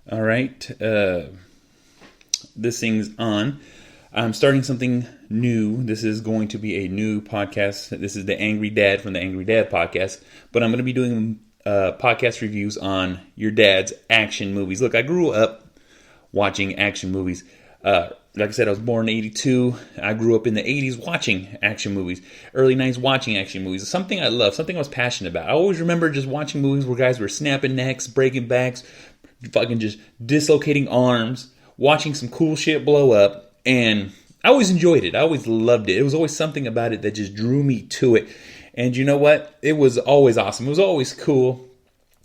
All right. This thing's on. I'm starting something new. This is going to be a new podcast. This is the Angry Dad from the Angry Dad podcast. But I'm going to be doing podcast reviews on your dad's action movies. Look, I grew up watching action movies. Like I said, I was born in 82. I grew up in the 80s watching action movies. Early 90s watching action movies. Something I love, something I was passionate about. I always remember just watching movies where guys were snapping necks, breaking backs, fucking just dislocating arms, watching some cool shit blow up. And I always enjoyed it. I always loved it. It was always something about it that just drew me to it. And you know what? It was always awesome. It was always cool.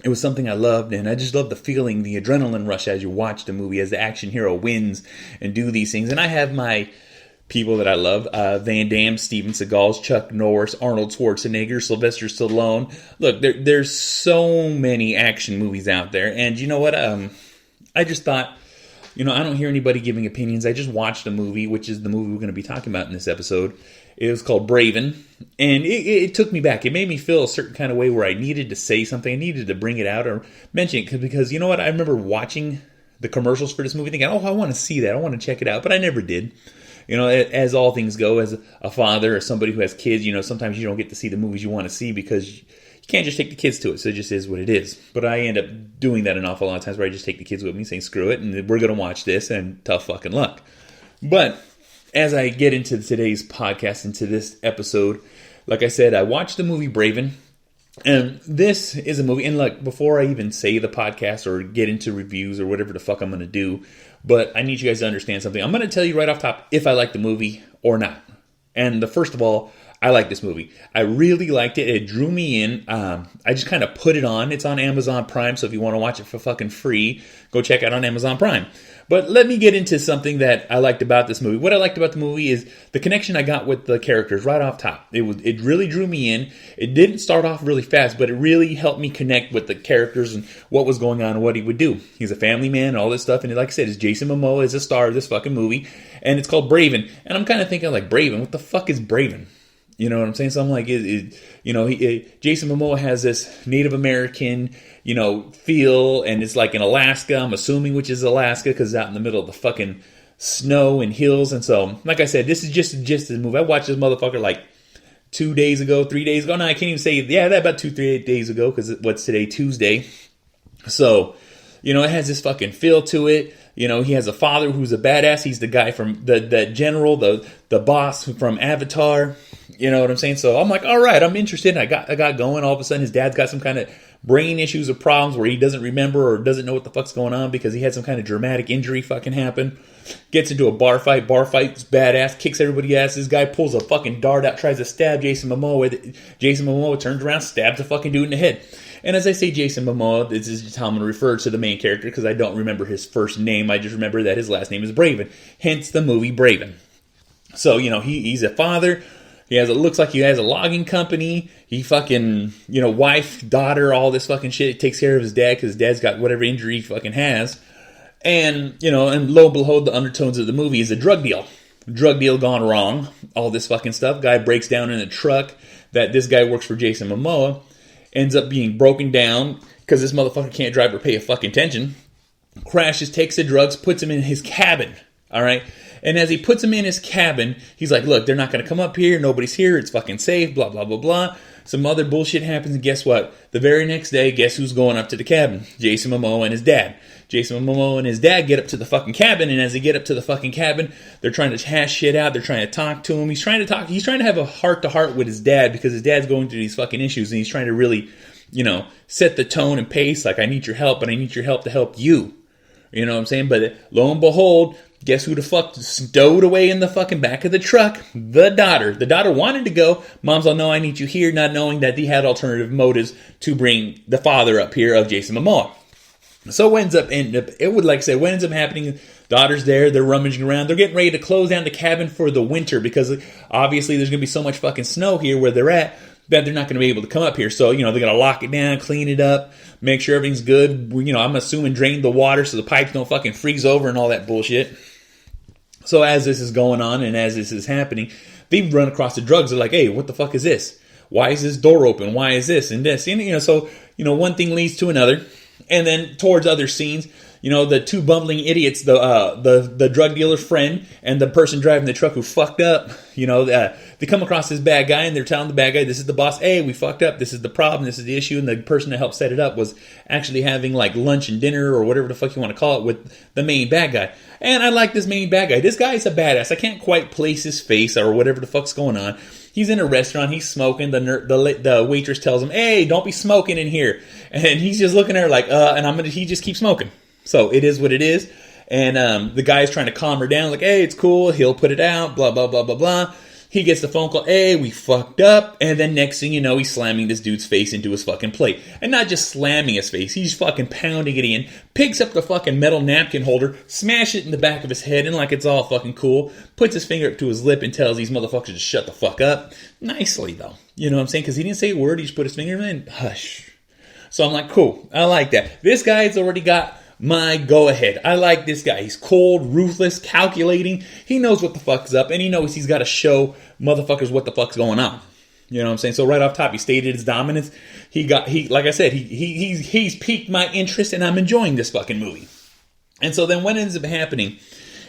It was something I loved, and I just loved the feeling, the adrenaline rush as you watch the movie, as the action hero wins and do these things. And I have my people that I love, Van Damme, Steven Seagal, Chuck Norris, Arnold Schwarzenegger, Sylvester Stallone. Look, there's so many action movies out there, and you know what? I just thought, I don't hear anybody giving opinions. I just watched a movie, which is the movie we're going to be talking about in this episode. It was called Braven, and it took me back. It made me feel a certain kind of way where I needed to say something. I needed to bring it out or mention it because you know what? I remember watching the commercials for this movie thinking, I want to see that. I want to check it out, but I never did. As all things go, as a father or somebody who has kids, sometimes you don't get to see the movies you want to see because you can't just take the kids to it. So it just is what it is. But I end up doing that an awful lot of times where I just take the kids with me saying, screw it, and we're going to watch this, and tough fucking luck. But as I get into today's podcast, into this episode, like I said, I watched the movie Braven, and this is a movie, and look, before I even say the podcast or get into reviews or whatever the fuck I'm going to do, but I need you guys to understand something. I'm going to tell you right off top if I like the movie or not. And first of all, I like this movie. I really liked it. It drew me in. I just kind of put it on. It's on Amazon Prime, so if you want to watch it for fucking free, go check it out on Amazon Prime. But let me get into something that I liked about this movie. What I liked about the movie is the connection I got with the characters right off top. It really drew me in. It didn't start off really fast, but it really helped me connect with the characters and what was going on and what he would do. He's a family man and all this stuff. And like I said, it's Jason Momoa is a star of this fucking movie. And it's called Braven. And I'm kind of thinking like, Braven? What the fuck is Braven? You know what I'm saying? So I'm like, Jason Momoa has this Native American, feel, and it's like in Alaska, I'm assuming, which is Alaska, because it's out in the middle of the fucking snow and hills. And so, like I said, this is just the movie. I watched this motherfucker like 3 days ago. No, I can't even say, that about 3 days ago, because what's today, Tuesday. So, it has this fucking feel to it. He has a father who's a badass. He's the guy from the general, the boss from Avatar. You know what I'm saying? So I'm like, all right, I'm interested. I got going. All of a sudden, his dad's got some kind of brain issues or problems where he doesn't remember or doesn't know what the fuck's going on because he had some kind of dramatic injury fucking happen. Gets into a bar fight. Bar fight's badass. Kicks everybody's ass. This guy pulls a fucking dart out, tries to stab Jason Momoa with it. Jason Momoa turns around, stabs the fucking dude in the head. And as I say Jason Momoa, this is just how I'm going to refer to the main character because I don't remember his first name. I just remember that his last name is Braven. Hence the movie Braven. So, he's a father. Looks like he has a logging company. He fucking, wife, daughter, all this fucking shit. He takes care of his dad because his dad's got whatever injury he fucking has. And, and lo and behold, the undertones of the movie is a drug deal. Drug deal gone wrong. All this fucking stuff. Guy breaks down in a truck that this guy works for Jason Momoa. Ends up being broken down because this motherfucker can't drive or pay a fucking attention. Crashes, takes the drugs, puts him in his cabin. All right? And as he puts him in his cabin, he's like, look, they're not going to come up here. Nobody's here. It's fucking safe. Blah, blah, blah, blah. Some other bullshit happens. And guess what? The very next day, guess who's going up to the cabin? Jason Momoa and his dad. Jason Momoa and his dad get up to the fucking cabin. And as they get up to the fucking cabin, they're trying to hash shit out. They're trying to talk to him. He's trying to have a heart-to-heart with his dad because his dad's going through these fucking issues. And he's trying to really, set the tone and pace. Like, I need your help, but I need your help to help you. You know what I'm saying? But lo and behold, guess who the fuck stowed away in the fucking back of the truck? The daughter. The daughter wanted to go. Mom's all, no, I need you here, not knowing that he had alternative motives to bring the father up here of Jason Momoa. So what ends up happening, daughter's there, they're rummaging around, they're getting ready to close down the cabin for the winter because obviously there's going to be so much fucking snow here where they're at that they're not going to be able to come up here. So, they're going to lock it down, clean it up, make sure everything's good. I'm assuming drain the water so the pipes don't fucking freeze over and all that bullshit. So as this is going on and as this is happening, they run across the drugs. They're like, hey, what the fuck is this? Why is this door open? Why is this and this? And, so, one thing leads to another. And then towards other scenes, the two bumbling idiots, the drug dealer's friend and the person driving the truck who fucked up, they come across this bad guy and they're telling the bad guy, this is the boss, hey, we fucked up, this is the problem, this is the issue, and the person that helped set it up was actually having like lunch and dinner or whatever the fuck you want to call it with the main bad guy. And I like this main bad guy. This guy is a badass. I can't quite place his face or whatever the fuck's going on. He's in a restaurant. He's smoking. The waitress tells him, "Hey, don't be smoking in here." And he's just looking at her like, and he just keeps smoking. So it is what it is. And the guy's trying to calm her down, like, "Hey, it's cool. He'll put it out." Blah blah blah blah blah. He gets the phone call, "Hey, we fucked up." And then next thing you know, he's slamming this dude's face into his fucking plate. And not just slamming his face, he's fucking pounding it in, picks up the fucking metal napkin holder, smashes it in the back of his head, and like it's all fucking cool, puts his finger up to his lip and tells these motherfuckers to shut the fuck up. Nicely, though. You know what I'm saying? Because he didn't say a word, he just put his finger in, hush. So I'm like, cool, I like that. This guy's already got my go-ahead. I like this guy. He's cold, ruthless, calculating. He knows what the fuck's up, and he knows he's got to show motherfuckers what the fuck's going on. You know what I'm saying? So right off top, he stated his dominance. Like I said, he's piqued my interest, and I'm enjoying this fucking movie. And so then what ends up happening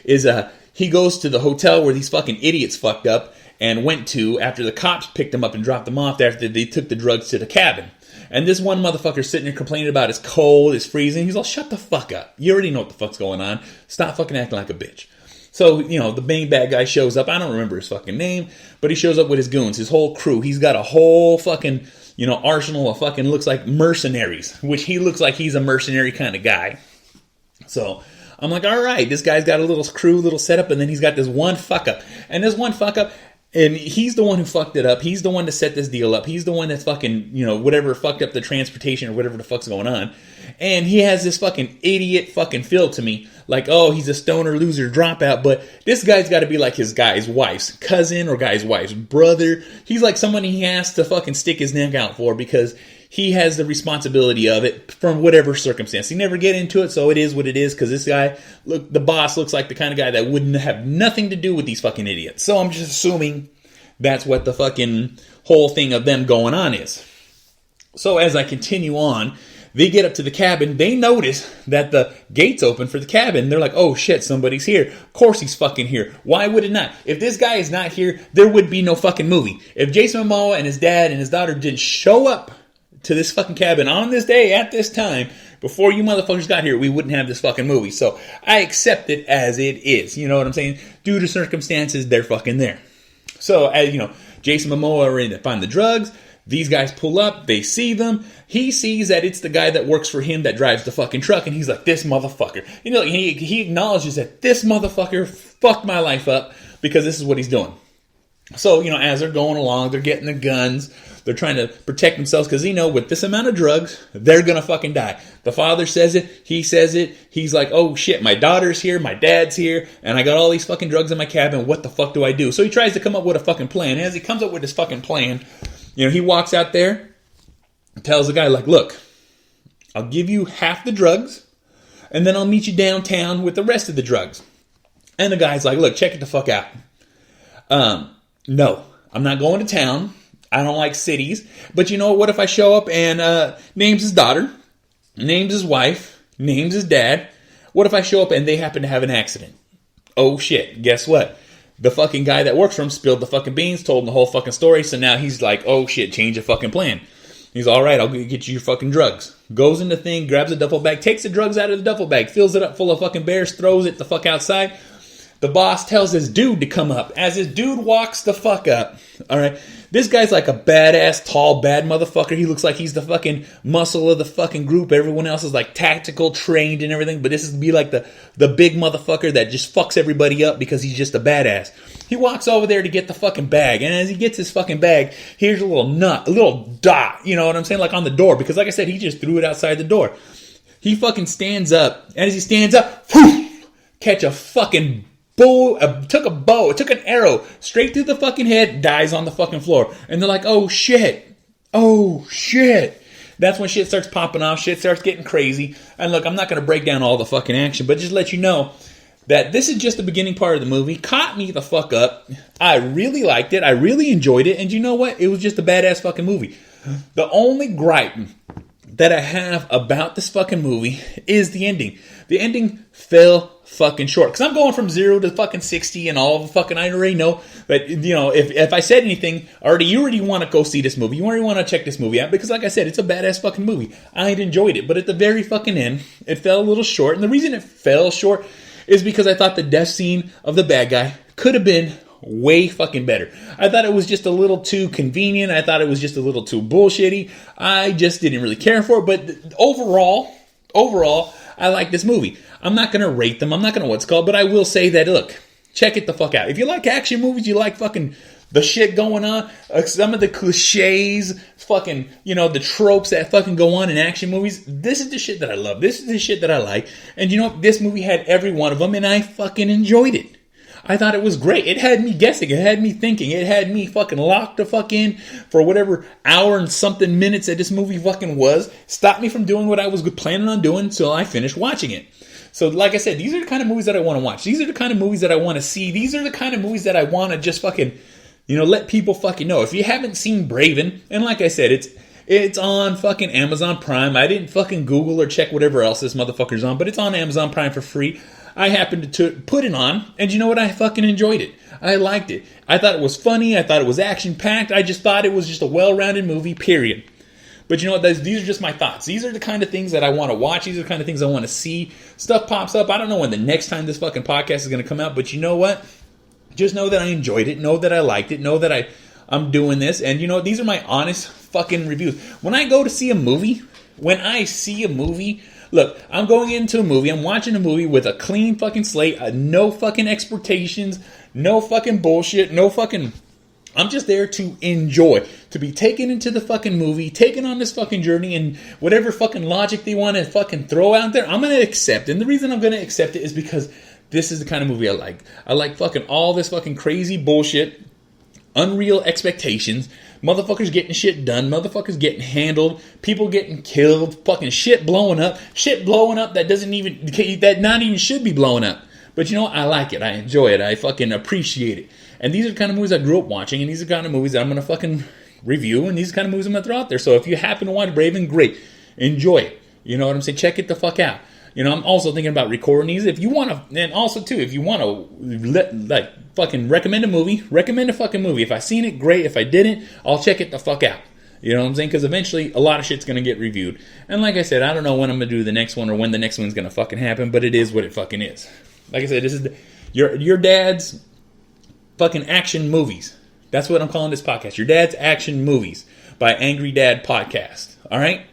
is he goes to the hotel where these fucking idiots fucked up and went to after the cops picked him up and dropped him off after they took the drugs to the cabin. And this one motherfucker sitting there complaining about his cold, his freezing. He's all, shut the fuck up. You already know what the fuck's going on. Stop fucking acting like a bitch. So, the main bad guy shows up. I don't remember his fucking name, but he shows up with his goons, his whole crew. He's got a whole fucking, arsenal of fucking looks like mercenaries, which he looks like he's a mercenary kind of guy. So I'm like, all right, this guy's got a little crew, little setup, and then he's got this one fuck up. And this one fuck up, and he's the one who fucked it up. He's the one to set this deal up. He's the one that's fucking, whatever fucked up the transportation or whatever the fuck's going on. And he has this fucking idiot fucking feel to me. Like, oh, he's a stoner loser dropout. But this guy's got to be like his guy's wife's cousin or guy's wife's brother. He's like someone he has to fucking stick his neck out for because he has the responsibility of it from whatever circumstance. He never get into it, so it is what it is, because this guy, look, the boss looks like the kind of guy that wouldn't have nothing to do with these fucking idiots. So I'm just assuming that's what the fucking whole thing of them going on is. So as I continue on, they get up to the cabin. They notice that the gate's open for the cabin. They're like, oh shit, somebody's here. Of course he's fucking here. Why would it not? If this guy is not here, there would be no fucking movie. If Jason Momoa and his dad and his daughter didn't show up to this fucking cabin on this day at this time, before you motherfuckers got here, we wouldn't have this fucking movie. So I accept it as it is. You know what I'm saying? Due to circumstances, they're fucking there. So, as Jason Momoa are in to find the drugs. These guys pull up. They see them. He sees that it's the guy that works for him that drives the fucking truck. And he's like, this motherfucker. He acknowledges that this motherfucker fucked my life up because this is what he's doing. So, as they're going along, they're getting the guns. They're trying to protect themselves because with this amount of drugs, they're going to fucking die. The father says it. He says it. He's like, oh shit, my daughter's here. My dad's here. And I got all these fucking drugs in my cabin. What the fuck do I do? So he tries to come up with a fucking plan. And as he comes up with his fucking plan, he walks out there and tells the guy, like, look, I'll give you half the drugs and then I'll meet you downtown with the rest of the drugs. And the guy's like, look, check it the fuck out. No, I'm not going to town. I don't like cities. But what if I show up and names his daughter, names his wife, names his dad? What if I show up and they happen to have an accident? Oh shit, guess what? The fucking guy that works for him spilled the fucking beans, told him the whole fucking story, so now he's like, oh shit, change the fucking plan. He's all right, I'll get you your fucking drugs. Goes in the thing, grabs a duffel bag, takes the drugs out of the duffel bag, fills it up full of fucking bears, throws it the fuck outside. The boss tells his dude to come up. As his dude walks the fuck up, all right, this guy's like a badass, tall, bad motherfucker. He looks like he's the fucking muscle of the fucking group. Everyone else is like tactical, trained and everything. But this is be like the big motherfucker that just fucks everybody up because he's just a badass. He walks over there to get the fucking bag. And as he gets his fucking bag, here's a little nut, a little dot, you know what I'm saying? Like on the door. Because like I said, he just threw it outside the door. He fucking stands up. And as he stands up, whoosh, catch a fucking took an arrow straight through the fucking head, dies on the fucking floor. And they're like, oh shit. That's when shit starts popping off, shit starts getting crazy. And look, I'm not going to break down all the fucking action, but just let you know that this is just the beginning part of the movie. Caught me the fuck up. I really liked it. I really enjoyed it. And you know what? It was just a badass fucking movie. The only gripe that I have about this fucking movie is the ending. The ending fell fucking short. Because I'm going from 0 to fucking 60 and all of fucking, I already know that, you know, if I said anything, you already want to go see this movie. You already want to check this movie out. Because like I said, it's a badass fucking movie. I enjoyed it. But at the very fucking end, it fell a little short. And the reason it fell short is because I thought the death scene of the bad guy could have been way fucking better. I thought it was just a little too convenient. I thought it was just a little too bullshitty. I just didn't really care for it. But overall, I like this movie. I'm not going to rate them. I'm not going to but I will say that, look, check it the fuck out. If you like action movies, you like fucking the shit going on, some of the cliches, fucking, you know, the tropes that fucking go on in action movies, this is the shit that I love. This is the shit that I like. And you know, this movie had every one of them, and I fucking enjoyed it. I thought it was great. It had me guessing. It had me thinking. It had me fucking locked the fuck in for whatever hour and something minutes that this movie fucking was. Stopped me from doing what I was planning on doing until I finished watching it. So like I said, these are the kind of movies that I want to watch. These are the kind of movies that I want to see. These are the kind of movies that I want to just fucking, you know, let people fucking know. If you haven't seen Braven, and like I said, it's on fucking Amazon Prime. I didn't fucking Google or check whatever else this motherfucker's on, but it's on Amazon Prime for free. I happened to put it on, and you know what? I fucking enjoyed it. I liked it. I thought it was funny. I thought it was action-packed. I just thought it was just a well-rounded movie, period. But you know what? These are just my thoughts. These are the kind of things that I want to watch. These are the kind of things I want to see. Stuff pops up. I don't know when the next time this fucking podcast is going to come out, but you know what? Just know that I enjoyed it. Know that I liked it. Know that I'm doing this. And you know, these are my honest fucking reviews. When I go to see a movie, look, I'm going into a movie, I'm watching a movie with a clean fucking slate, no fucking expectations, no fucking bullshit, I'm just there to enjoy, to be taken into the fucking movie, taken on this fucking journey, and whatever fucking logic they want to fucking throw out there, I'm going to accept. And the reason I'm going to accept it is because this is the kind of movie I like. I like fucking all this fucking crazy bullshit, unreal expectations, motherfuckers getting shit done, motherfuckers getting handled, people getting killed, fucking shit blowing up that not even should be blowing up. But you know what? I like it. I enjoy it. I fucking appreciate it. And these are the kind of movies I grew up watching, and these are the kind of movies that I'm going to fucking review, and these are the kind of movies I'm going to throw out there. So if you happen to watch Braven, great. Enjoy it. You know what I'm saying? Check it the fuck out. You know, I'm also thinking about recording these. If you want to, and also too, if you want to, fucking recommend a fucking movie. If I seen it, great. If I didn't, I'll check it the fuck out. You know what I'm saying? Because eventually, a lot of shit's going to get reviewed. And like I said, I don't know when I'm going to do the next one or when the next one's going to fucking happen, but it is what it fucking is. Like I said, this is your dad's fucking action movies. That's what I'm calling this podcast. Your dad's action movies by Angry Dad Podcast. All right?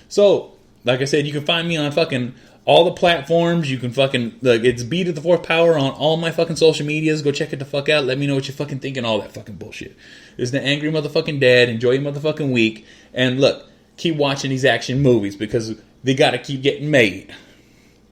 So, like I said, you can find me on fucking all the platforms. You can fucking, it's B to the fourth power on all my fucking social medias. Go check it the fuck out. Let me know what you fucking think and all that fucking bullshit. This is the Angry Motherfucking Dad. Enjoy your motherfucking week. And look, keep watching these action movies because they gotta keep getting made.